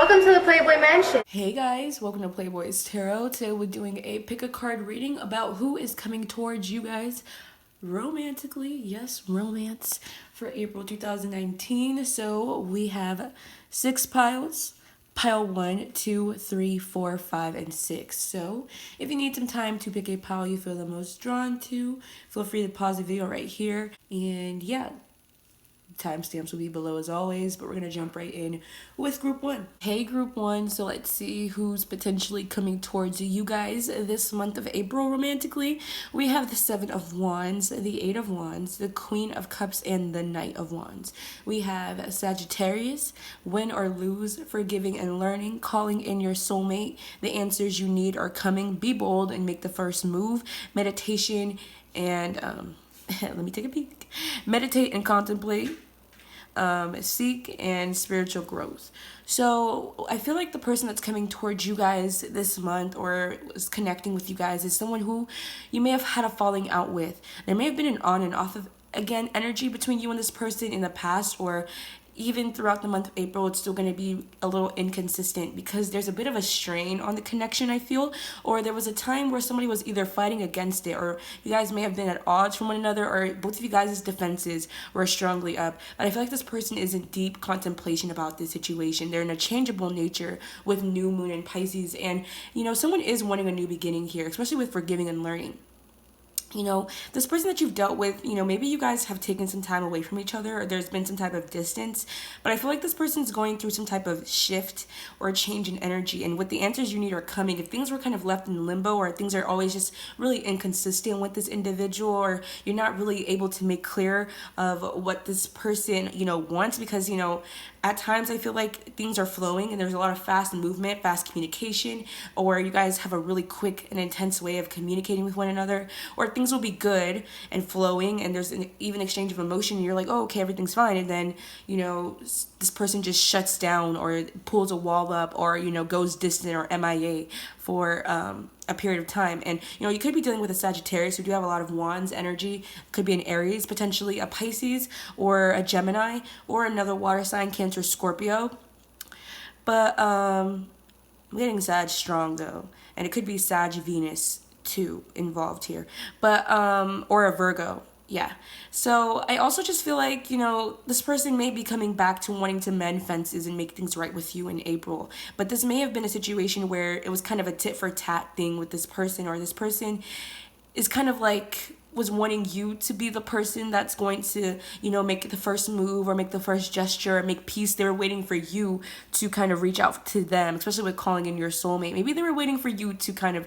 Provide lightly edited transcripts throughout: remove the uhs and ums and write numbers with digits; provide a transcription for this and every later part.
welcome to the Playboy Mansion. Hey guys, welcome to Playboy's Tarot. Today we're doing a pick a card reading about who is coming towards you guys romantically. Yes, romance for April 2019. So we have 6 piles. Pile 1, 2, 3, 4, 5, and 6. So if you need some time to pick a pile you feel the most drawn to, feel free to pause the video right here. And yeah, timestamps will be below as always, but we're going to jump right in with group 1. Hey group 1, so let's see who's potentially coming towards you guys this month of April romantically. We have the 7 of Wands, the 8 of Wands, the Queen of Cups, and the Knight of Wands. We have Sagittarius, win or lose, forgiving and learning, calling in your soulmate. The answers you need are coming. Be bold and make the first move. Meditation and let me take a peek. Meditate and contemplate. Seek and spiritual growth. So I feel like the person that's coming towards you guys this month or is connecting with you guys is someone who you may have had a falling out with. There may have been an on and off of again energy between you and this person in the past, or even throughout the month of April, it's still going to be a little inconsistent because there's a bit of a strain on the connection, I feel, or there was a time where somebody was either fighting against it, or you guys may have been at odds from one another, or both of you guys' defenses were strongly up. But I feel like this person is in deep contemplation about this situation. They're in a changeable nature with new moon in Pisces, and someone is wanting a new beginning here, especially with forgiving and learning. This person that you've dealt with, maybe you guys have taken some time away from each other, or there's been some type of distance, but I feel like this person's going through some type of shift or a change in energy, and with the answers you need are coming. If things were kind of left in limbo, or things are always just really inconsistent with this individual, or you're not really able to make clear of what this person, wants, because, at times I feel like things are flowing and there's a lot of fast movement, fast communication, or you guys have a really quick and intense way of communicating with one another, or things will be good and flowing and there's an even exchange of emotion and you're like, oh, okay, everything's fine, and then this person just shuts down or pulls a wall up, or goes distant or MIA for a period of time. And you could be dealing with a Sagittarius who do have a lot of Wands energy. Could be an Aries, potentially a Pisces or a Gemini, or another water sign, Cancer, Scorpio. But I'm getting Sag strong though, and it could be Sag Venus too involved here, but or a Virgo. Yeah. So I also just feel like, this person may be coming back to wanting to mend fences and make things right with you in April. But this may have been a situation where it was kind of a tit for tat thing with this person, or this person is kind of like was wanting you to be the person that's going to, make the first move or make the first gesture or make peace. They were waiting for you to kind of reach out to them, especially with calling in your soulmate. Maybe they were waiting for you to kind of,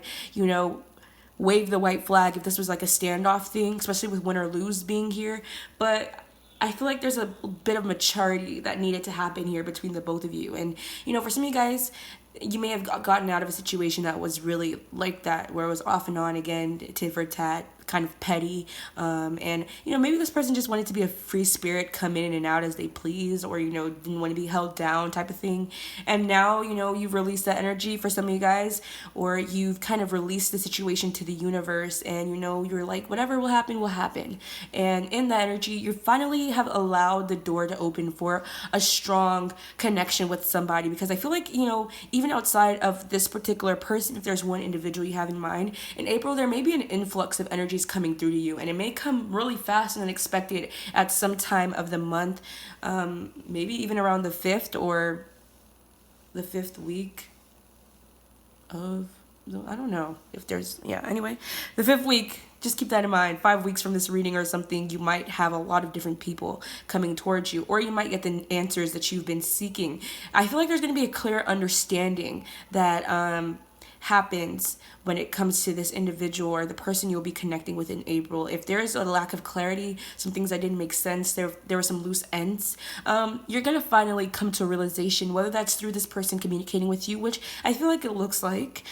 wave the white flag if this was like a standoff thing, especially with win or lose being here. But I feel like there's a bit of maturity that needed to happen here between the both of you. And, for some of you guys, you may have gotten out of a situation that was really like that, where it was off and on again, tit for tat, kind of petty, and maybe this person just wanted to be a free spirit, come in and out as they please, or didn't want to be held down type of thing. And now you've released that energy for some of you guys, or you've kind of released the situation to the universe, and you're like, whatever will happen. And in that energy, you finally have allowed the door to open for a strong connection with somebody. Because I feel like even outside of this particular person, if there's one individual you have in mind, in April there may be an influx of energies coming through to you, and it may come really fast and unexpected at some time of the month, maybe even around the 5th or the 5th week of, I don't know if there's, anyway, the 5th week. Just keep that in mind. 5 weeks from this reading or something, you might have a lot of different people coming towards you, or you might get the answers that you've been seeking. I feel like there's going to be a clear understanding that happens when it comes to this individual or the person you'll be connecting with in April. If there is a lack of clarity, some things that didn't make sense, there were some loose ends, you're going to finally come to a realization, whether that's through this person communicating with you, which I feel like it looks like,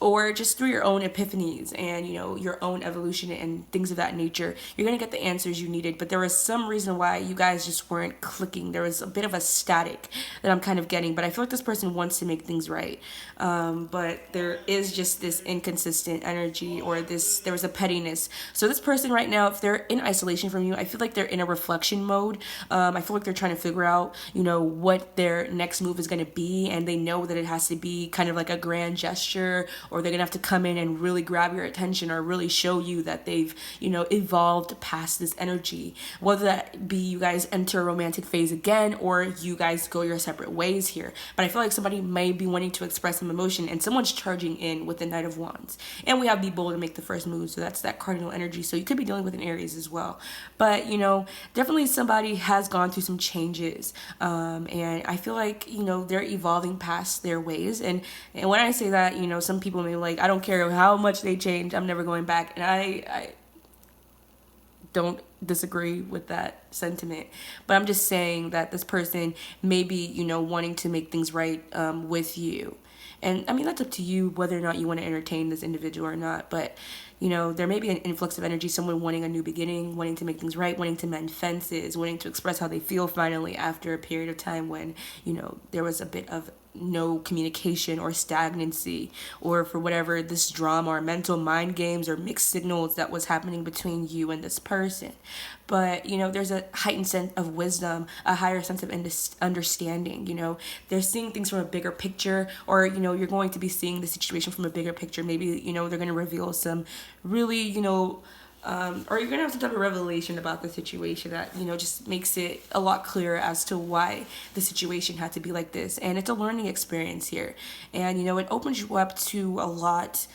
or just through your own epiphanies and, you know, your own evolution and things of that nature, you're going to get the answers you needed. But there was some reason why you guys just weren't clicking. There was a bit of a static that I'm kind of getting, but I feel like this person wants to make things right. But there is just this inconsistent energy, or there was a pettiness. So this person right now, if they're in isolation from you, I feel like they're in a reflection mode. I feel like they're trying to figure out, you know, what their next move is going to be, and they know that it has to be kind of like a grand gesture, or they're going to have to come in and really grab your attention or really show you that they've, you know, evolved past this energy. Whether that be you guys enter a romantic phase again, or you guys go your separate ways here. But I feel like somebody may be wanting to express some emotion, and someone's charging in with the Knight of Wands. And we have be bold to make the first move, so that's that cardinal energy. So you could be dealing with an Aries as well. But, you know, definitely somebody has gone through some changes. And I feel like, you know, they're evolving past their ways. And when I say that, you know, some people may be like, I don't care how much they change, I'm never going back. And I don't disagree with that sentiment, but I'm just saying that this person may be, you know, wanting to make things right with you. And I mean, that's up to you whether or not you want to entertain this individual or not. But, you know, there may be an influx of energy, someone wanting a new beginning, wanting to make things right, wanting to mend fences, wanting to express how they feel finally after a period of time when, you know, there was a bit of no communication or stagnancy, or for whatever this drama or mental mind games or mixed signals that was happening between you and this person. But, you know, there's a heightened sense of wisdom, a higher sense of understanding. You know, they're seeing things from a bigger picture, or, you know, you're going to be seeing the situation from a bigger picture. Maybe, you know, they're going to reveal some really, you know, or you're going to have some type of revelation about the situation that, you know, just makes it a lot clearer as to why the situation had to be like this. And it's a learning experience here. And, you know, it opens you up to a lot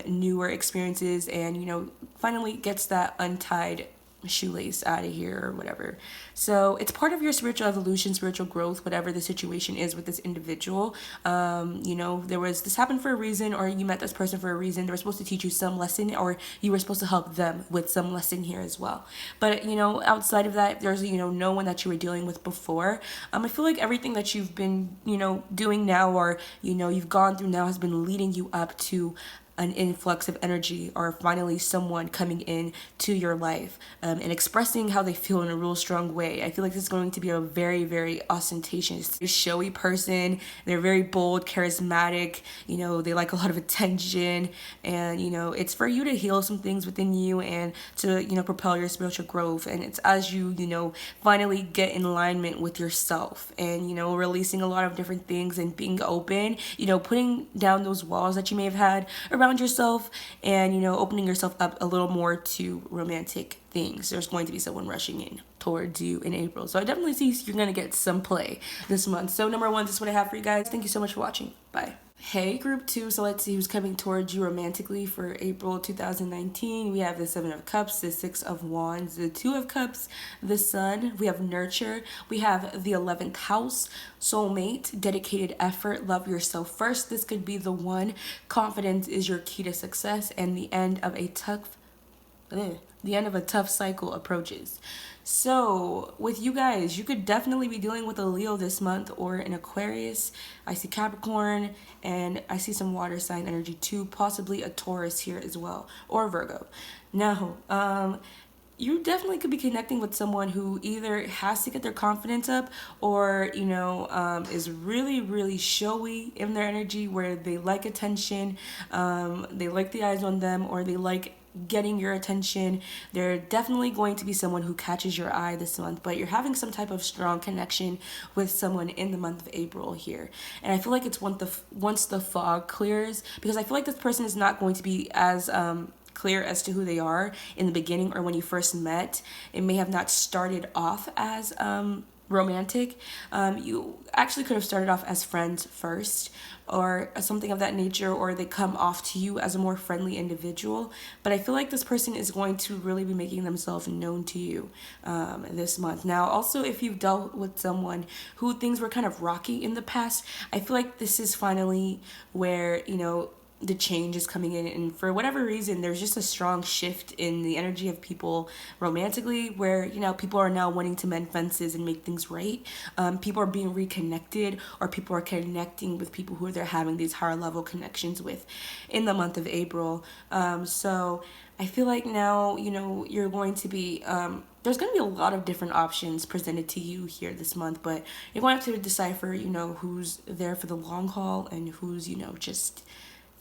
newer experiences, and, you know, finally gets that untied shoelace out of here or whatever. So it's part of your spiritual evolution, spiritual growth, whatever the situation is with this individual. You know, this happened for a reason, or you met this person for a reason. They were supposed to teach you some lesson, or you were supposed to help them with some lesson here as well. But, you know, outside of that, there's, you know, no one that you were dealing with before. I feel like everything that you've been, you know, doing now, or, you know, you've gone through now, has been leading you up to an influx of energy, or finally someone coming in to your life and expressing how they feel in a real strong way. I feel like this is going to be a very, very ostentatious, showy person. They're very bold, charismatic, you know, they like a lot of attention, and, you know, it's for you to heal some things within you and to, you know, propel your spiritual growth. And it's as you, you know, finally get in alignment with yourself and, you know, releasing a lot of different things and being open, you know, putting down those walls that you may have had around yourself, and, you know, opening yourself up a little more to romantic things. There's going to be someone rushing in towards you in April. So I definitely see you're going to get some play this month. So number one, this is what I have for you guys. Thank you so much for watching. Bye. Hey, group 2, so let's see who's coming towards you romantically for April 2019. We have the 7 of Cups, the 6 of Wands, the 2 of Cups, the Sun. We have nurture. We have the 11th house, soulmate, dedicated effort, love yourself first. This could be the one. Confidence is your key to success, and the end of a tough cycle approaches. So with you guys, you could definitely be dealing with a Leo this month, or an Aquarius. I see Capricorn, and I see some water sign energy too, possibly a Taurus here as well, or Virgo. Now, you definitely could be connecting with someone who either has to get their confidence up, or, you know, is really, really showy in their energy, where they like attention, they like the eyes on them, or they like getting your attention. They're definitely going to be someone who catches your eye this month, but you're having some type of strong connection with someone in the month of April here. And I feel like it's once the fog clears, because I feel like this person is not going to be as clear as to who they are in the beginning, or when you first met. It may have not started off as romantic. You actually could have started off as friends first, or something of that nature, or they come off to you as a more friendly individual. But I feel like this person is going to really be making themselves known to you this month. Now, also, if you've dealt with someone who things were kind of rocky in the past, I feel like this is finally where, you know, the change is coming in, and for whatever reason there's just a strong shift in the energy of people romantically, where people are now wanting to mend fences and make things right. People are being reconnected, or people are connecting with people who they're having these higher level connections with in the month of April. So I feel like now you're going to be there's going to be a lot of different options presented to you here this month, but you're going to have to decipher who's there for the long haul and who's just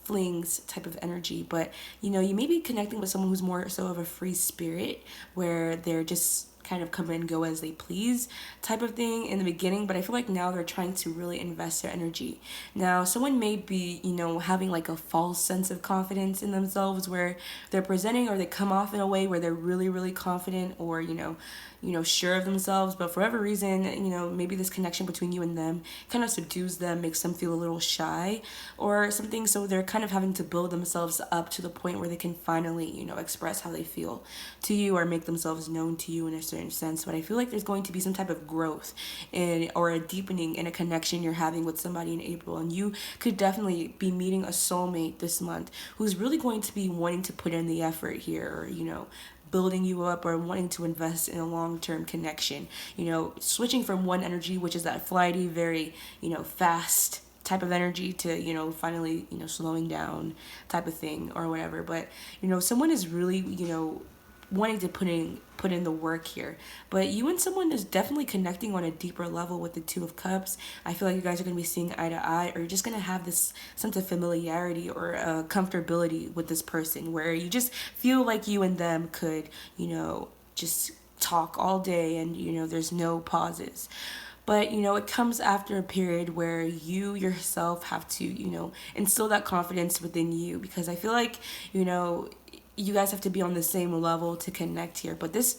flings type of energy. But you may be connecting with someone who's more so of a free spirit, where they're just kind of come and go as they please type of thing in the beginning, but I feel like now they're trying to really invest their energy. Now someone may be having like a false sense of confidence in themselves, where they're presenting, or they come off in a way where they're really really confident, or sure of themselves, but for whatever reason maybe this connection between you and them kind of subdues them, makes them feel a little shy or something, so they're kind of having to build themselves up to the point where they can finally express how they feel to you, or make themselves known to you in a certain sense. But I feel like there's going to be some type of growth or a deepening in a connection you're having with somebody in April, and you could definitely be meeting a soulmate this month who's really going to be wanting to put in the effort here, or building you up, or wanting to invest in a long-term connection, switching from one energy, which is that flighty, very fast type of energy, to finally slowing down type of thing or whatever. But someone is really wanting to put in the work here, but you and someone is definitely connecting on a deeper level with the Two of Cups. I feel like you guys are going to be seeing eye to eye, or you're just going to have this sense of familiarity or comfortability with this person, where you just feel like you and them could just talk all day, and there's no pauses. But it comes after a period where you yourself have to instill that confidence within you, because I feel like you guys have to be on the same level to connect here. But this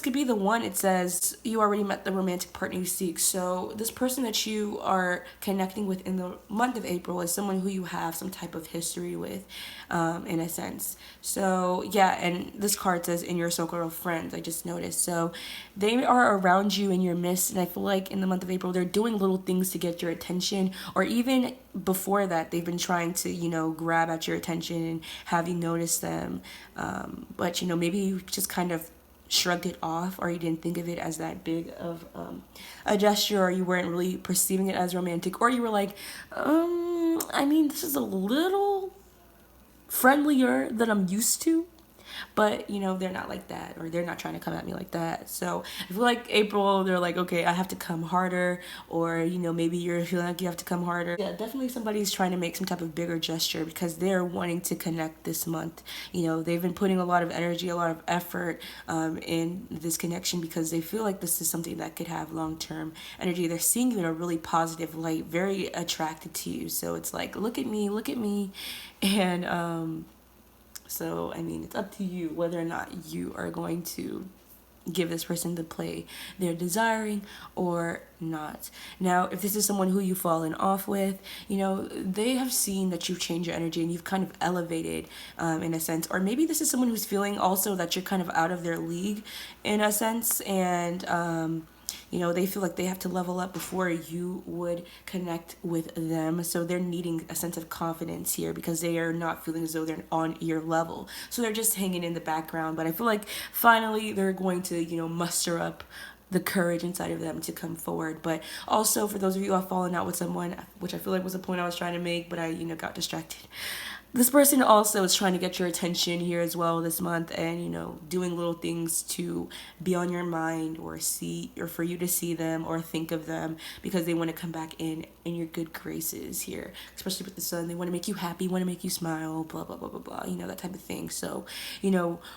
could be the one. It says you already met the romantic partner you seek. So this person that you are connecting with in the month of April is someone who you have some type of history with, in a sense. So yeah, and this card says in your circle of friends, I just noticed. So they are around you in your midst, and I feel like in the month of April they're doing little things to get your attention, or even before that they've been trying to grab at your attention and have you notice them. But maybe you just kind of shrugged it off, or you didn't think of it as that big of a gesture, or you weren't really perceiving it as romantic, or you were like, this is a little friendlier than I'm used to. But they're not like that, or they're not trying to come at me like that. So I feel like April, they're like, okay, I have to come harder, or maybe you're feeling like you have to come harder. Yeah, definitely somebody's trying to make some type of bigger gesture, because they're wanting to connect this month. They've been putting a lot of energy, a lot of effort in this connection, because they feel like this is something that could have long-term energy. They're seeing you in a really positive light, very attracted to you. So it's like, look at me, and so, it's up to you whether or not you are going to give this person the play they're desiring or not. Now, if this is someone who you've fallen off with, they have seen that you've changed your energy and you've kind of elevated in a sense. Or maybe this is someone who's feeling also that you're kind of out of their league in a sense, and they feel like they have to level up before you would connect with them. So they're needing a sense of confidence here, because they are not feeling as though they're on your level. So they're just hanging in the background. But I feel like finally they're going to, muster up the courage inside of them to come forward. But also, for those of you who have fallen out with someone, which I feel like was the point I was trying to make, but I, got distracted. This person also is trying to get your attention here as well this month, and doing little things to be on your mind, or for you to see them or think of them, because they want to come back in your good graces here, especially with the sun. They want to make you happy, want to make you smile, blah blah blah blah blah, that type of thing. So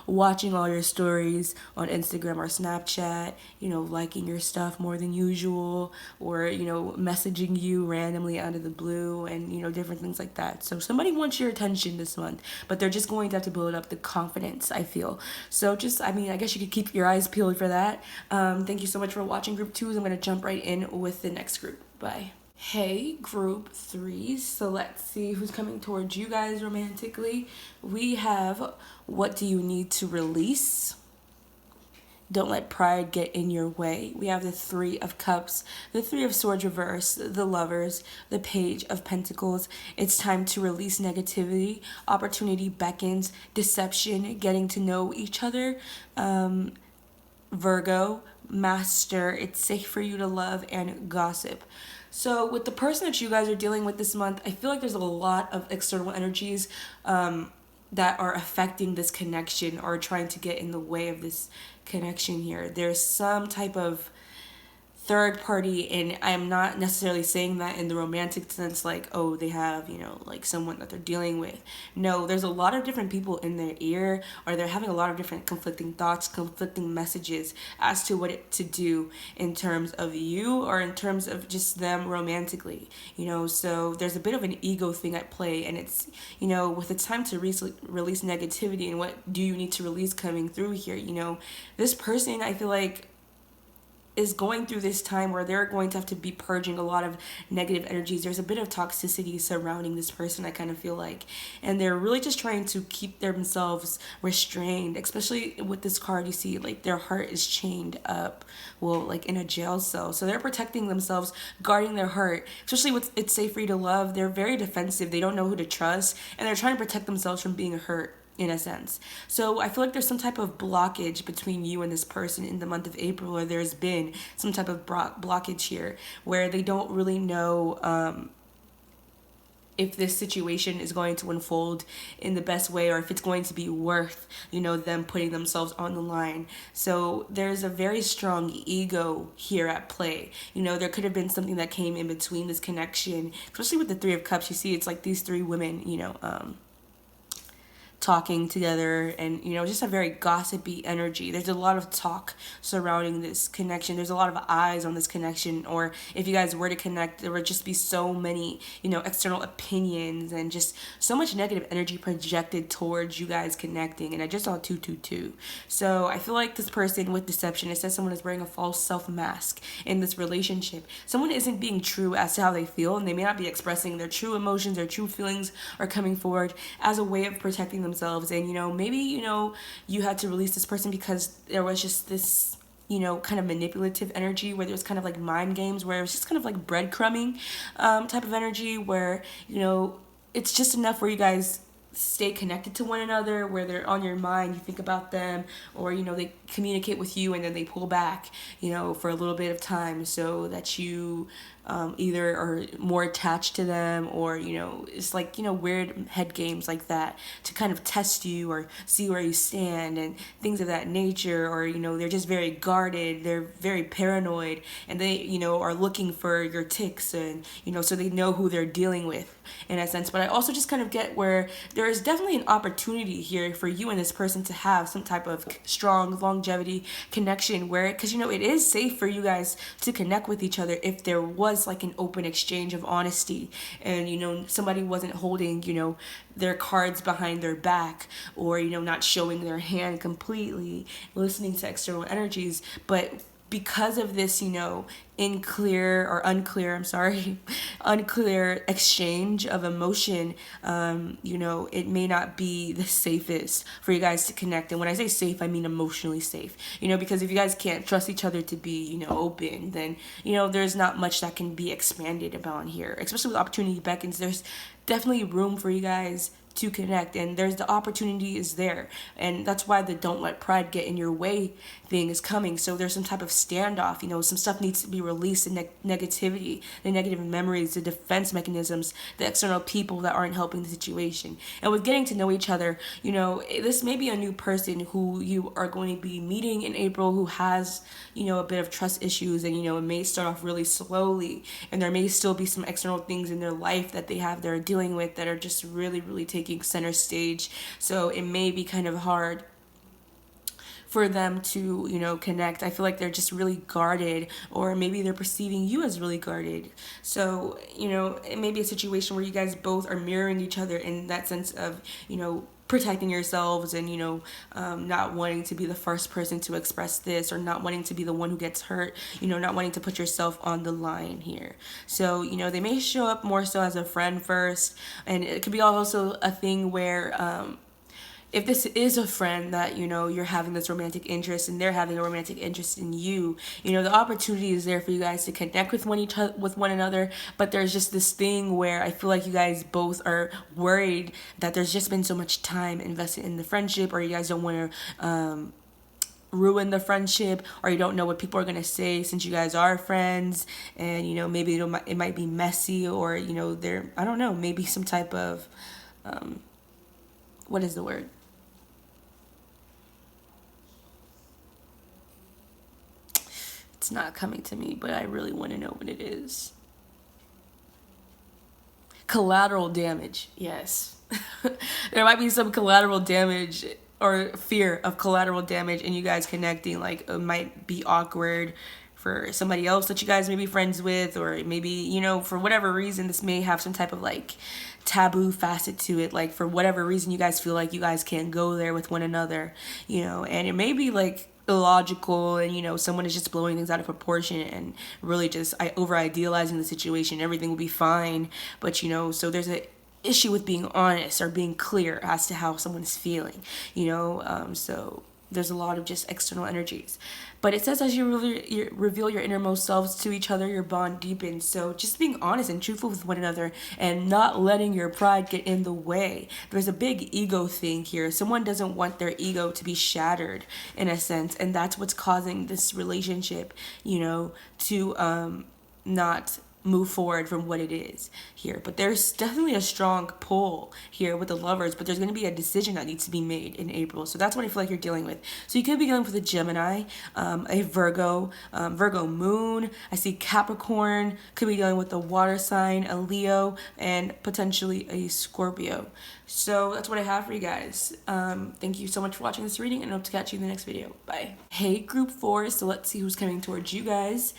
watching all your stories on Instagram or Snapchat, liking your stuff more than usual, or messaging you randomly out of the blue, and different things like that. So somebody wants your attention this month, but they're just going to have to build up the confidence, I feel. So just, I guess you could keep your eyes peeled for that. Thank you so much for watching group 2s. I'm going to jump right in with the next group. Bye. Hey, group 3s. So let's see who's coming towards you guys romantically. We have, what do you need to release? don't let pride get in your way. We have the Three of Cups, the Three of Swords reverse, the Lovers, the Page of Pentacles. It's time to release negativity. Opportunity beckons, deception, getting to know each other. Virgo, Master, it's safe for you to love, and Gossip. So with the person that you guys are dealing with this month, I feel like there's a lot of external energies that are affecting this connection or trying to get in the way of this connection here. There's some type of third party, and I'm not necessarily saying that in the romantic sense, like, oh, they have, like someone that they're dealing with. No, there's a lot of different people in their ear, or they're having a lot of different conflicting thoughts, conflicting messages as to what to do in terms of you or in terms of just them romantically, so there's a bit of an ego thing at play, and it's, with the time to release negativity and what do you need to release coming through here, this person, I feel like, is going through this time where they're going to have to be purging a lot of negative energies. There's a bit of toxicity surrounding this person, I kind of feel like. And they're really just trying to keep themselves restrained, especially with this card. You see, like, their heart is chained up, well, like in a jail cell. So they're protecting themselves, guarding their heart, especially with It's Safe for You to Love. They're very defensive. They don't know who to trust, and they're trying to protect themselves from being hurt, in a sense. So I feel like there's some type of blockage between you and this person in the month of April, or there's been some type of blockage here where they don't really know if this situation is going to unfold in the best way, or if it's going to be worth, them putting themselves on the line. So there's a very strong ego here at play. There could have been something that came in between this connection, especially with the Three of Cups. You see, it's like these three women, talking together, and just a very gossipy energy. There's a lot of talk surrounding this connection. There's a lot of eyes on this connection, or if you guys were to connect, there would just be so many external opinions and just so much negative energy projected towards you guys connecting. And I just saw 222. So I feel like this person with deception, it says someone is wearing a false self mask in this relationship. Someone isn't being true as to how they feel, and they may not be expressing their true emotions, their true feelings are coming forward as a way of protecting themselves. And maybe you had to release this person because there was just this kind of manipulative energy where there was kind of like mind games, where it was just kind of like breadcrumbing type of energy, where it's just enough where you guys stay connected to one another, where they're on your mind, you think about them, or they communicate with you and then they pull back for a little bit of time, so that you either are more attached to them, or it's like weird head games like that to kind of test you or see where you stand and things of that nature. Or they're just very guarded, they're very paranoid, and they are looking for your ticks, and so they know who they're dealing with in a sense. But I also just kind of get where there is definitely an opportunity here for you and this person to have some type of strong longevity connection, where because it is safe for you guys to connect with each other if there was like an open exchange of honesty, and somebody wasn't holding their cards behind their back, or not showing their hand completely, listening to external energies. But because of this, unclear exchange of emotion, it may not be the safest for you guys to connect. And when I say safe, I mean emotionally safe, because if you guys can't trust each other to be, open, then, there's not much that can be expanded about here, especially with opportunity beckons. There's definitely room for you guys to connect, and there's the opportunity is there, and that's why the don't let pride get in your way thing is coming. So there's some type of standoff, some stuff needs to be released, the negativity, the negative memories, the defense mechanisms, the external people that aren't helping the situation. And with getting to know each other, this may be a new person who you are going to be meeting in April, who has a bit of trust issues, and it may start off really slowly, and there may still be some external things in their life that they're dealing with that are just really, really taking center stage. So it may be kind of hard for them to connect. I feel like they're just really guarded, or maybe they're perceiving you as really guarded. So it may be a situation where you guys both are mirroring each other in that sense of protecting yourselves, and not wanting to be the first person to express this, or not wanting to be the one who gets hurt, not wanting to put yourself on the line here. So they may show up more so as a friend first, and it could be also a thing where if this is a friend that, you know, you're having this romantic interest and they're having a romantic interest in you, you know, the opportunity is there for you guys to connect with one another. But there's just this thing where I feel like you guys both are worried that there's just been so much time invested in the friendship, or you guys don't want to ruin the friendship, or you don't know what people are going to say since you guys are friends, and you know, maybe it might be messy, or you know, I don't know, maybe some type of what is the word, it's not coming to me, but I really want to know what it is. Collateral damage, yes. There might be some collateral damage or fear of collateral damage, and you guys connecting, like it might be awkward for somebody else that you guys may be friends with, or maybe, you know, for whatever reason this may have some type of like taboo facet to it, like for whatever reason you guys feel like you guys can't go there with one another, you know, and it may be like illogical, and you know, someone is just blowing things out of proportion and really just over idealizing the situation. Everything will be fine, but you know, so there's a issue with being honest or being clear as to how someone's feeling, you know. So there's a lot of just external energies, but it says as you reveal your innermost selves to each other, your bond deepens. So just being honest and truthful with one another, and not letting your pride get in the way. There's a big ego thing here. Someone doesn't want their ego to be shattered in a sense, and that's what's causing this relationship, you know, to not move forward from what it is here. But there's definitely a strong pull here with the Lovers, but there's going to be a decision that needs to be made in April. So that's what I feel like you're dealing with. So you could be dealing with a Gemini, a Virgo, Virgo moon. I see Capricorn. Could be dealing with a water sign, a Leo, and potentially a Scorpio. So that's what I have for you guys. Thank you so much for watching this reading, and I hope to catch you in the next video. Bye. Hey, group 4. So let's see who's coming towards you guys.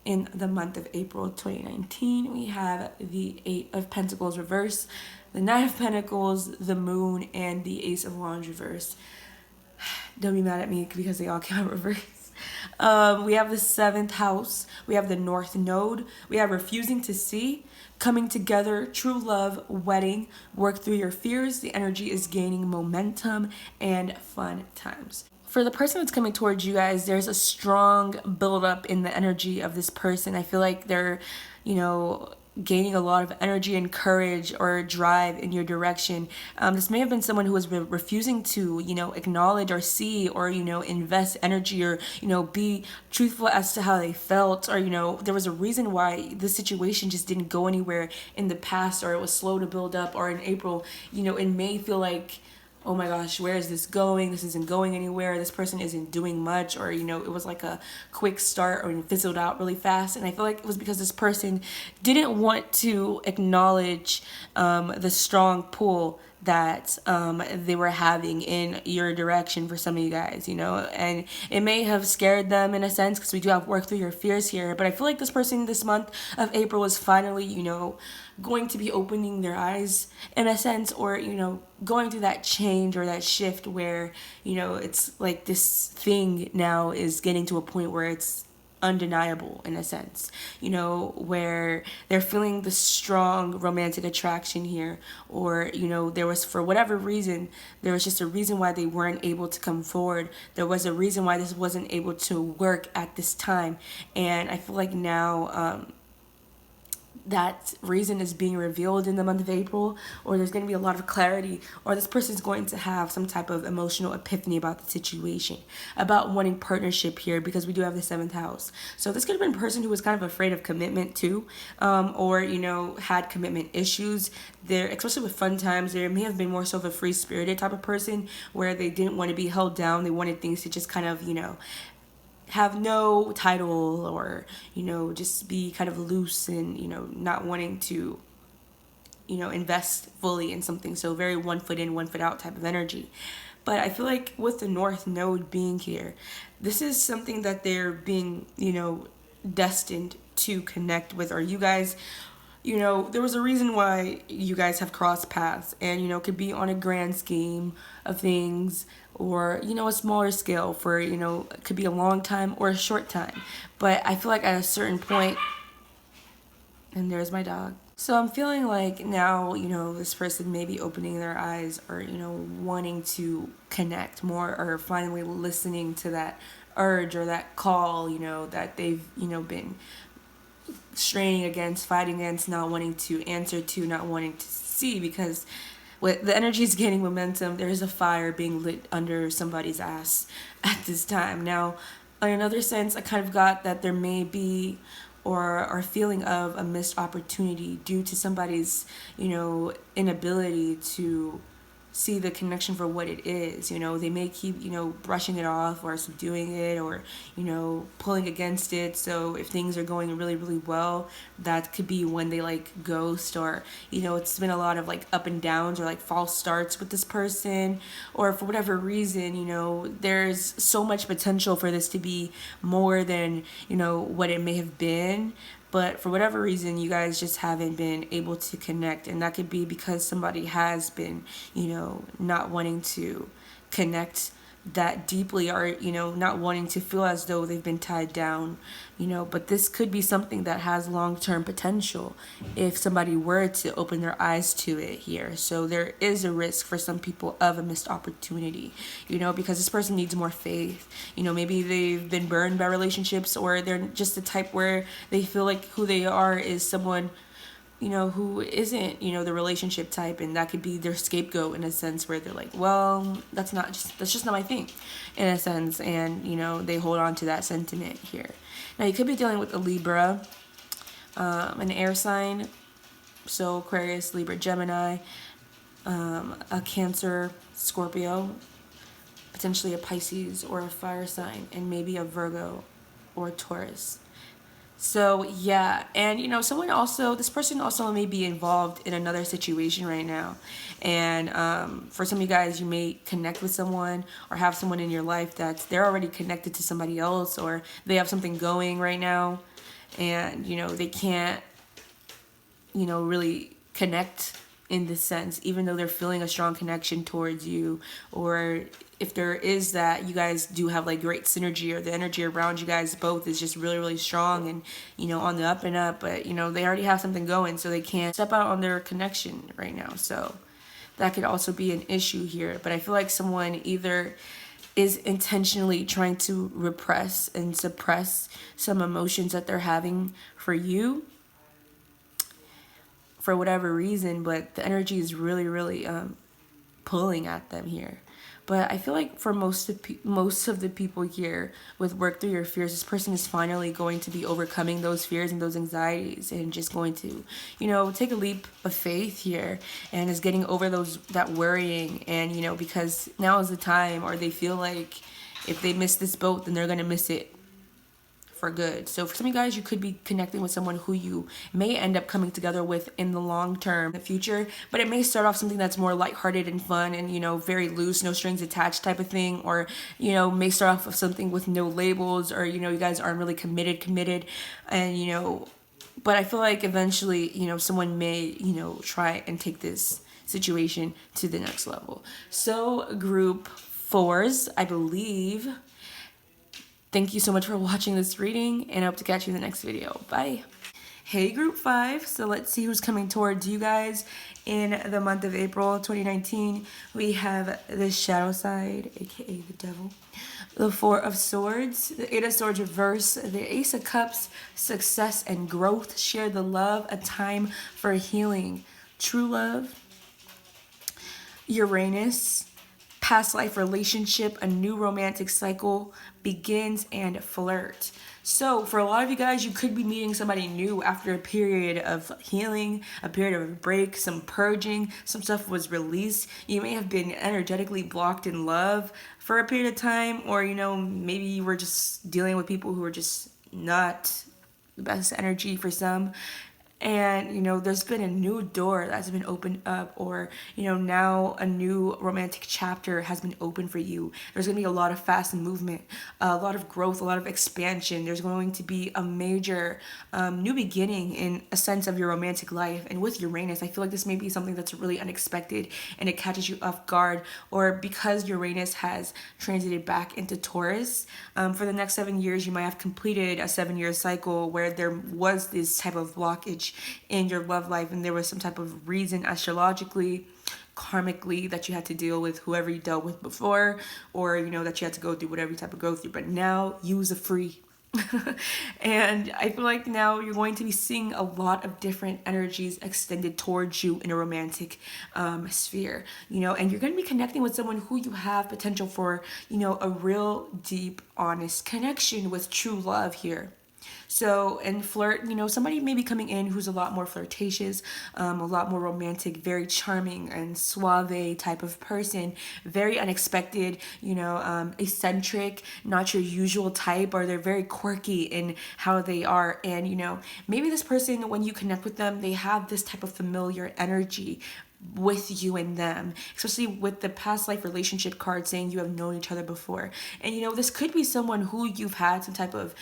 In the month of April 2019, we have the 8 of Pentacles reverse, the 9 of Pentacles, the Moon, and the Ace of Wands reverse. Don't be mad at me because they all came out reverse. We have the 7th house, we have the North Node, we have refusing to see, coming together, true love, wedding, work through your fears, the energy is gaining momentum, and fun times. For the person that's coming towards you guys, there's a strong buildup in the energy of this person. I feel like they're, you know, gaining a lot of energy and courage or drive in your direction. This may have been someone who was refusing to, you know, acknowledge or see, or, you know, invest energy, or, you know, be truthful as to how they felt, or, you know, there was a reason why the situation just didn't go anywhere in the past, or it was slow to build up, or in April, you know, it may feel like, oh my gosh, where is this going? This isn't going anywhere. This person isn't doing much, or, you know, it was like a quick start or it fizzled out really fast. And I feel like it was because this person didn't want to acknowledge the strong pull that they were having in your direction for some of you guys, you know, and it may have scared them in a sense, because we do have work through your fears here. But I feel like this person this month of April is finally, you know, going to be opening their eyes in a sense, or, you know, going through that change or that shift where, you know, it's like this thing now is getting to a point where it's undeniable in a sense, you know, where they're feeling the strong romantic attraction here, or, you know, there was, for whatever reason, there was just a reason why they weren't able to come forward. There was a reason why this wasn't able to work at this time, and I feel like now that reason is being revealed in the month of April, or there's going to be a lot of clarity, or this person's going to have some type of emotional epiphany about the situation, about wanting partnership here, because we do have the 7th house. So this could have been a person who was kind of afraid of commitment too, or, you know, had commitment issues there, especially with fun times. There may have been more so of a free-spirited type of person where they didn't want to be held down. They wanted things to just kind of, you know, have no title, or, you know, just be kind of loose, and, you know, not wanting to, you know, invest fully in something. So very 1 foot in, 1 foot out type of energy. But I feel like with the North Node being here, this is something that they're being, you know, destined to connect with, or you guys, you know, there was a reason why you guys have crossed paths, and, you know, could be on a grand scheme of things, or, you know, a smaller scale for, you know, it could be a long time or a short time. But I feel like at a certain point, and there's my dog. So I'm feeling like now, this person may be opening their eyes, or, wanting to connect more, or finally listening to that urge or that call, that they've, been straining against, fighting against, not wanting to answer to, not wanting to see, because with the energy is gaining momentum, there's a fire being lit under somebody's ass at this time. Now, in another sense, I kind of got that there may be or feeling of a missed opportunity due to somebody's, inability to see the connection for what it is. They may keep, brushing it off or subduing it, or, pulling against it. So if things are going really, really well, that could be when they like ghost, or, it's been a lot of like up and downs or like false starts with this person, or for whatever reason, there's so much potential for this to be more than, what it may have been. But for whatever reason, you guys just haven't been able to connect. And that could be because somebody has been, not wanting to connect that deeply, or, not wanting to feel as though they've been tied down, But this could be something that has long-term potential if somebody were to open their eyes to it here. So there is a risk for some people of a missed opportunity, because this person needs more faith. Maybe they've been burned by relationships, or they're just the type where they feel like who they are is someone, who isn't, the relationship type, and that could be their scapegoat in a sense, where they're like, well, that's just not my thing, in a sense, and, they hold on to that sentiment here. Now, you could be dealing with a Libra, an air sign, so Aquarius, Libra, Gemini, a Cancer, Scorpio, potentially a Pisces or a fire sign, and maybe a Virgo or a Taurus. So yeah, and this person also may be involved in another situation right now. And for some of you guys, you may connect with someone or have someone in your life they're already connected to somebody else, or they have something going right now, and they can't really connect in this sense, even though they're feeling a strong connection towards you. Or if there is that, you guys do have like great synergy, or the energy around you guys both is just really, really strong, and on the up and up, but they already have something going, so they can't step out on their connection right now. So that could also be an issue here. But I feel like someone either is intentionally trying to repress and suppress some emotions that they're having for you, for whatever reason, but the energy is really, really pulling at them here. But I feel like for most of the people here with Work Through Your Fears, this person is finally going to be overcoming those fears and those anxieties, and just going to, take a leap of faith here, and is getting over that worrying, and, because now is the time, or they feel like if they miss this boat, then they're going to miss it for good. So for some of you guys, you could be connecting with someone who you may end up coming together with in the long term, in the future, but it may start off something that's more lighthearted and fun, and very loose, no strings attached type of thing, or may start off with something with no labels, or you guys aren't really committed, and but I feel like eventually someone may try and take this situation to the next level. So group 4s, I believe. Thank you so much for watching this reading, and I hope to catch you in the next video. Bye. Hey, group 5. So let's see who's coming towards you guys in the month of April 2019. We have the shadow side, aka the devil, the 4 of Swords, the 8 of Swords reverse, the Ace of Cups, success and growth, share the love, a time for healing, true love, Uranus, past life relationship, a new romantic cycle begins, and flirt. So for a lot of you guys, you could be meeting somebody new after a period of healing, a period of break, some purging, some stuff was released. You may have been energetically blocked in love for a period of time, or maybe you were just dealing with people who were just not the best energy for some. And there's been a new door that's been opened up, or now a new romantic chapter has been opened for you. There's going to be a lot of fast movement, a lot of growth, a lot of expansion. There's going to be a major new beginning in a sense of your romantic life. And with Uranus, I feel like this may be something that's really unexpected, and it catches you off guard, or because Uranus has transited back into Taurus, for the next 7 years, you might have completed a 7-year cycle where there was this type of blockage stage in your love life, and there was some type of reason astrologically, karmically, that you had to deal with whoever you dealt with before, or that you had to go through whatever type of growth through. But now you is a free. And I feel like now you're going to be seeing a lot of different energies extended towards you in a romantic sphere, and you're going to be connecting with someone who you have potential for, a real deep, honest connection with true love here. So, and flirt, somebody may be coming in who's a lot more flirtatious, a lot more romantic, very charming and suave type of person, very unexpected, eccentric, not your usual type, or they're very quirky in how they are. And, maybe this person, when you connect with them, they have this type of familiar energy with you and them, especially with the past life relationship card saying you have known each other before. And this could be someone who you've had some type of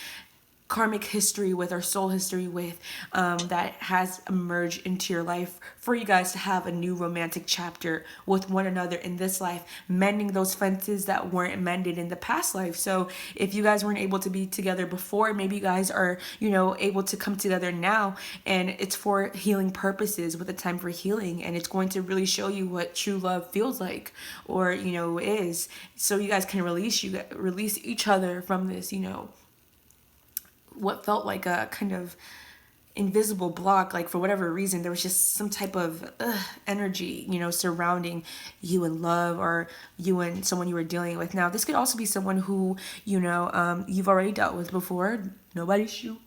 karmic history with, or soul history with, that has emerged into your life for you guys to have a new romantic chapter with one another in this life, mending those fences that weren't mended in the past life. So if you guys weren't able to be together before, maybe you guys are able to come together now, and it's for healing purposes, with a time for healing, and it's going to really show you what true love feels like, or is, so you guys can release each other from this what felt like a kind of invisible block. Like, for whatever reason, there was just some type of energy surrounding you in love, or you and someone you were dealing with. Now, this could also be someone who you've already dealt with before. Nobody shoot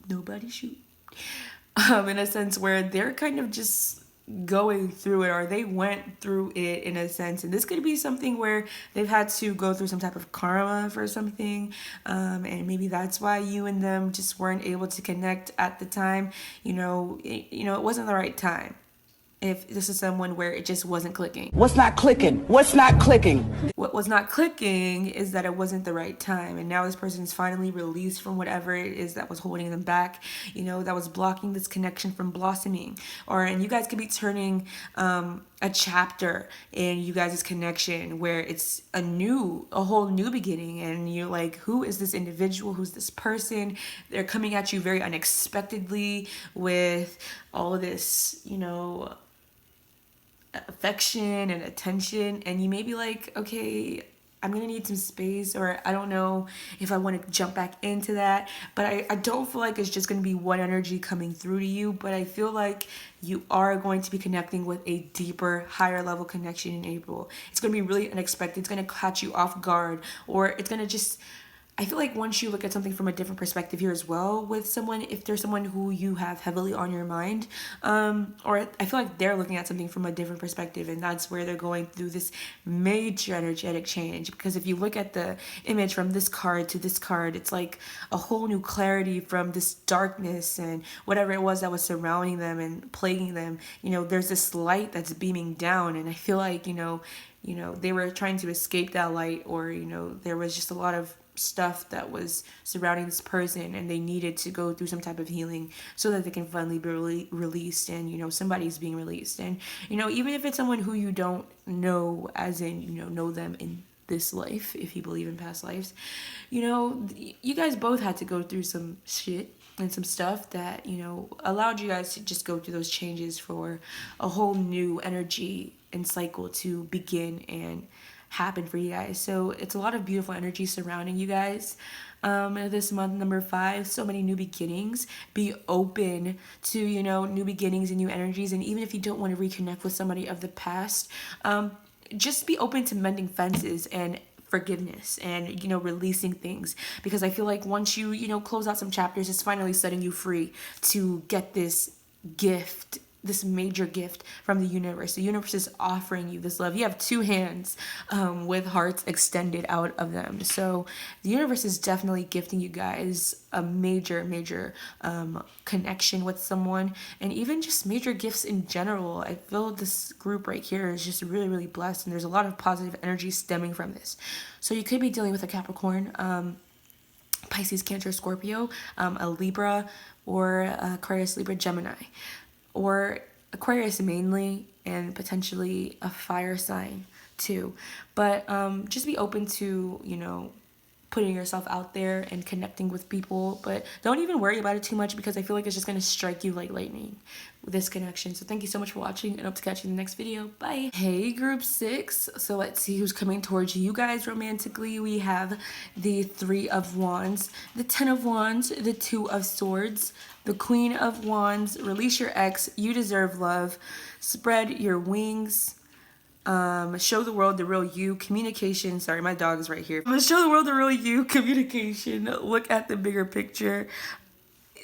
in a sense, where they're kind of just going through it, or they went through it in a sense. And this could be something where they've had to go through some type of karma for something, and maybe that's why you and them just weren't able to connect at the time. It wasn't the right time. If this is someone where it just wasn't clicking. What's not clicking? What's not clicking? What was not clicking is that it wasn't the right time. And now this person is finally released from whatever it is that was holding them back, that was blocking this connection from blossoming. And you guys could be turning a chapter in you guys' connection where it's a whole new beginning. And you're like, who is this individual? Who's this person? They're coming at you very unexpectedly with all of this, affection and attention, and you may be like, okay, I'm gonna need some space, or I don't know if I want to jump back into that. But I don't feel like it's just gonna be one energy coming through to you, but I feel like you are going to be connecting with a deeper, higher level connection in April. It's gonna be really unexpected. It's gonna catch you off guard, or it's gonna just, I feel like once you look at something from a different perspective here as well with someone, if there's someone who you have heavily on your mind, or I feel like they're looking at something from a different perspective, and that's where they're going through this major energetic change. Because if you look at the image from this card to this card, it's like a whole new clarity from this darkness and whatever it was that was surrounding them and plaguing them. There's this light that's beaming down, and I feel like, they were trying to escape that light, or, there was just a lot of stuff that was surrounding this person, and they needed to go through some type of healing so that they can finally be released, and somebody's being released. And even if it's someone who you don't know, as in know them in this life, if you believe in past lives, you guys both had to go through some shit and some stuff that allowed you guys to just go through those changes for a whole new energy and cycle to begin and happen for you guys. So it's a lot of beautiful energy surrounding you guys this month, number 5. So many new beginnings. Be open to new beginnings and new energies. And even if you don't want to reconnect with somebody of the past, just be open to mending fences and forgiveness and releasing things, because I feel like once you close out some chapters, it's finally setting you free to get this gift, this major gift from the universe. The universe is offering you this love. You have 2 hands with hearts extended out of them. So the universe is definitely gifting you guys a major connection with someone, and even just major gifts in general. I feel this group right here is just really blessed, and there's a lot of positive energy stemming from this. So you could be dealing with a Capricorn, Pisces, Cancer, Scorpio, a Libra, or Aquarius, Libra, Gemini, or Aquarius mainly, and potentially a fire sign too. But just be open to putting yourself out there and connecting with people, but don't even worry about it too much because I feel like it's just going to strike you like lightning with this connection. So thank you so much for watching and hope to catch you in the next video. Bye. Hey group 6, so let's see who's coming towards you guys romantically. We have the 3 of Wands, the 10 of Wands, the 2 of Swords, the Queen of Wands. Release your ex, you deserve love, spread your wings, show the world the real you, communication. Sorry, my dog is right here. Show the world the real you, communication, look at the bigger picture,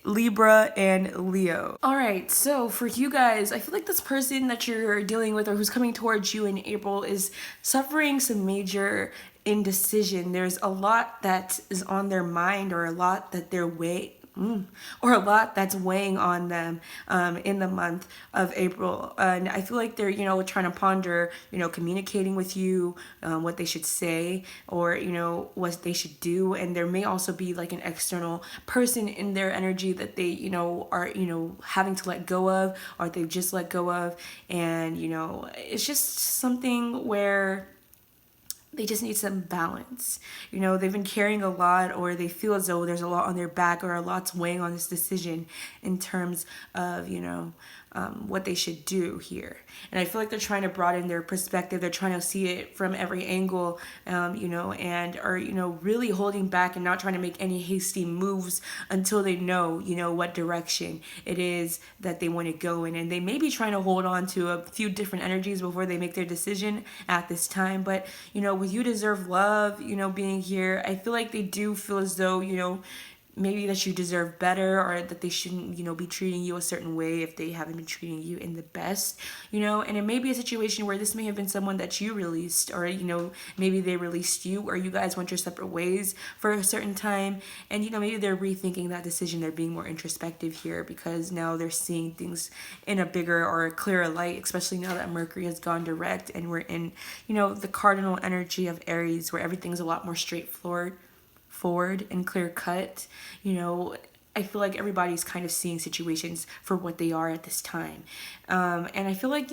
Libra and Leo. All right, so for you guys, I feel like this person that you're dealing with or who's coming towards you in April is suffering some major indecision. There's a lot that is on their mind, or a lot that they're or a lot that's weighing on them in the month of April. And I feel like they're, trying to ponder, communicating with you, what they should say, or, what they should do. And there may also be like an external person in their energy that they, are, having to let go of, or they've just let go of. And, it's just something where they just need some balance. They've been carrying a lot, or they feel as though there's a lot on their back, or a lot's weighing on this decision in terms of, what they should do here. And I feel like they're trying to broaden their perspective. They're trying to see it from every angle, and are, really holding back and not trying to make any hasty moves until they know, what direction it is that they want to go in. And they may be trying to hold on to a few different energies before they make their decision at this time. But, with you deserve love, being here, I feel like they do feel as though, maybe that you deserve better, or that they shouldn't, be treating you a certain way if they haven't been treating you in the best, and it may be a situation where this may have been someone that you released, or, maybe they released you, or you guys went your separate ways for a certain time, and, maybe they're rethinking that decision. They're being more introspective here because now they're seeing things in a bigger or a clearer light, especially now that Mercury has gone direct and we're in, the cardinal energy of Aries, where everything's a lot more straightforward and clear cut. I feel like everybody's kind of seeing situations for what they are at this time. And I feel like,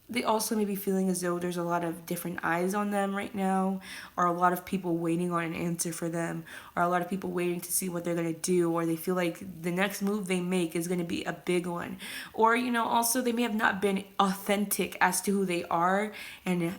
they also may be feeling as though there's a lot of different eyes on them right now, or a lot of people waiting on an answer for them, or a lot of people waiting to see what they're going to do, or they feel like the next move they make is going to be a big one. Or, also they may have not been authentic as to who they are and,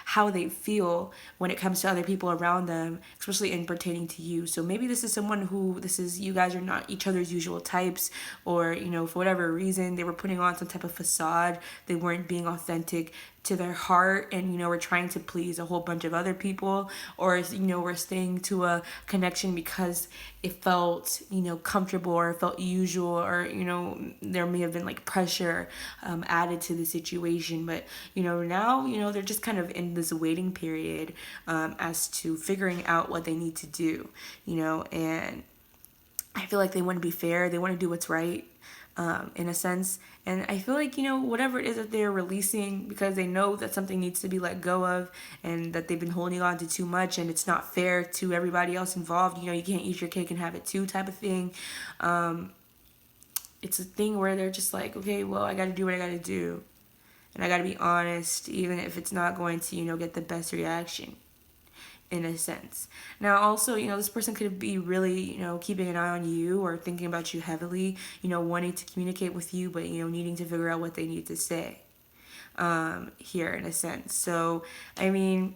how they feel when it comes to other people around them, especially in pertaining to you. So maybe this is someone who, you guys are not each other's usual types, or, for whatever reason, they were putting on some type of facade. They weren't being authentic to their heart, and we're trying to please a whole bunch of other people, or we're staying to a connection because it felt comfortable, or it felt usual, or there may have been like pressure added to the situation. But now they're just kind of in this waiting period as to figuring out what they need to do, and I feel like they want to be fair. They want to do what's right, in a sense. And I feel like, whatever it is that they're releasing, because they know that something needs to be let go of, and that they've been holding on to too much, and it's not fair to everybody else involved. You can't eat your cake and have it too type of thing. It's a thing where they're just like, okay, well, I got to do what I got to do. And I got to be honest, even if it's not going to, get the best reaction, in a sense. Now also, this person could be really, keeping an eye on you, or thinking about you heavily, wanting to communicate with you, but, needing to figure out what they need to say here, in a sense. So, I mean,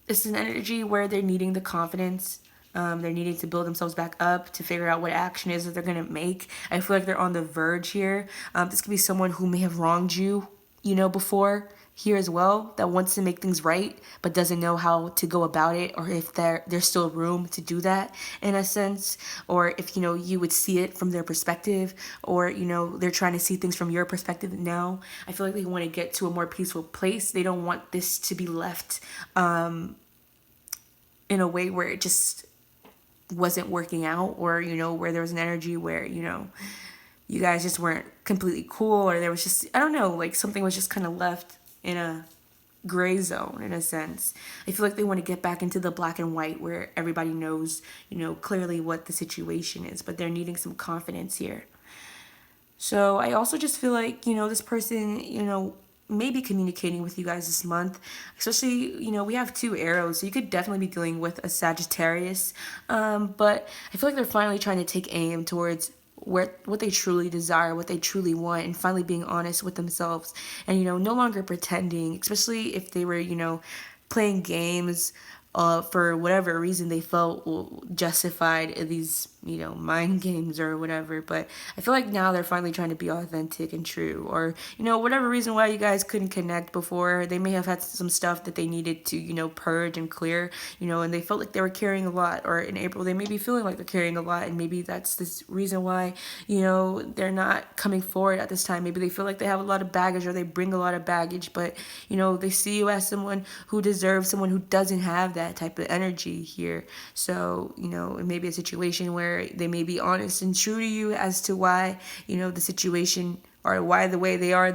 it's an energy where they're needing the confidence. They're needing to build themselves back up to figure out what action is that they're going to make. I feel like they're on the verge here. This could be someone who may have wronged you, before, here as well, that wants to make things right but doesn't know how to go about it, or if there's still room to do that, in a sense, or if you would see it from their perspective, or they're trying to see things from your perspective now. I feel like they want to get to a more peaceful place. They don't want this to be left in a way where it just wasn't working out, or where there was an energy where you guys just weren't completely cool, or there was just, I don't know, like something was just kind of left in a gray zone, in a sense. I feel like they want to get back into the black and white where everybody knows, clearly what the situation is, but they're needing some confidence here. So I also just feel like, this person, maybe communicating with you guys this month, especially, you know, we have 2 arrows, so you could definitely be dealing with a Sagittarius, but I feel like they're finally trying to take aim towards what they truly desire, what they truly want, and finally being honest with themselves, and, you know, no longer pretending, especially if they were, you know, playing games for whatever reason they felt justified in these, you know, mind games or whatever. But I feel like now they're finally trying to be authentic and true, or, you know, whatever reason why you guys couldn't connect before. They may have had some stuff that they needed to, you know, purge and clear, you know, and they felt like they were carrying a lot, or in April they may be feeling like they're carrying a lot, and maybe that's this reason why, you know, they're not coming forward at this time. Maybe they feel like they have a lot of baggage, or they bring a lot of baggage, but, you know, they see you as someone who deserves someone who doesn't have that type of energy here. So, you know, it may be a situation where they may be honest and true to you as to why, you know, the situation, or why the way they are,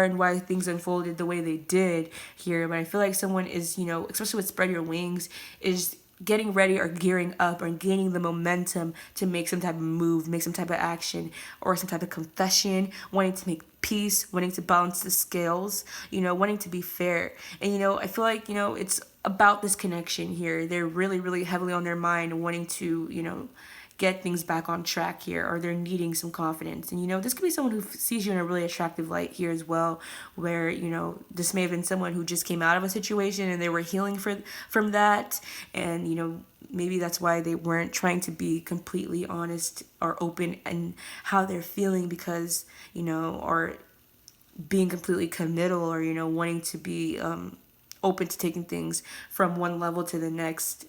and why things unfolded the way they did here. But I feel like someone is, you know, especially with Spread Your Wings, is getting ready or gearing up or gaining the momentum to make some type of move, make some type of action, or some type of confession, wanting to make peace, wanting to balance the scales, you know, wanting to be fair. And, you know, I feel like, you know, it's about this connection here. They're really, really heavily on their mind, wanting to, you know, get things back on track here, or they're needing some confidence. And, you know, this could be someone who sees you in a really attractive light here as well, where, you know, this may have been someone who just came out of a situation and they were healing from that. And, you know, maybe that's why they weren't trying to be completely honest or open in how they're feeling, because, you know, or being completely committal, or, you know, wanting to be open to taking things from one level to the next,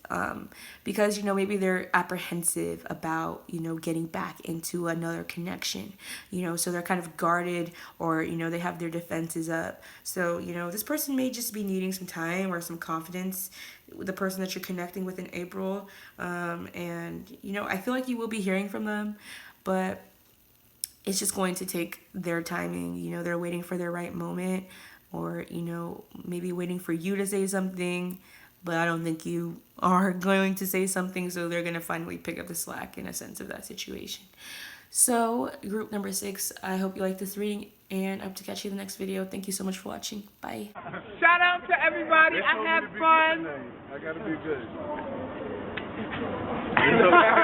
because, you know, maybe they're apprehensive about, you know, getting back into another connection, you know, so they're kind of guarded, or, you know, they have their defenses up. So, you know, this person may just be needing some time or some confidence, the person that you're connecting with in April, and, you know, I feel like you will be hearing from them, but it's just going to take their timing. You know, they're waiting for their right moment, or, you know, maybe waiting for you to say something, but I don't think you are going to say something, so they're going to finally pick up the slack in a sense of that situation. So, group number 6, I hope you liked this reading, and I hope to catch you in the next video. Thank you so much for watching. Bye. Shout out to everybody. I had fun. I gotta be good.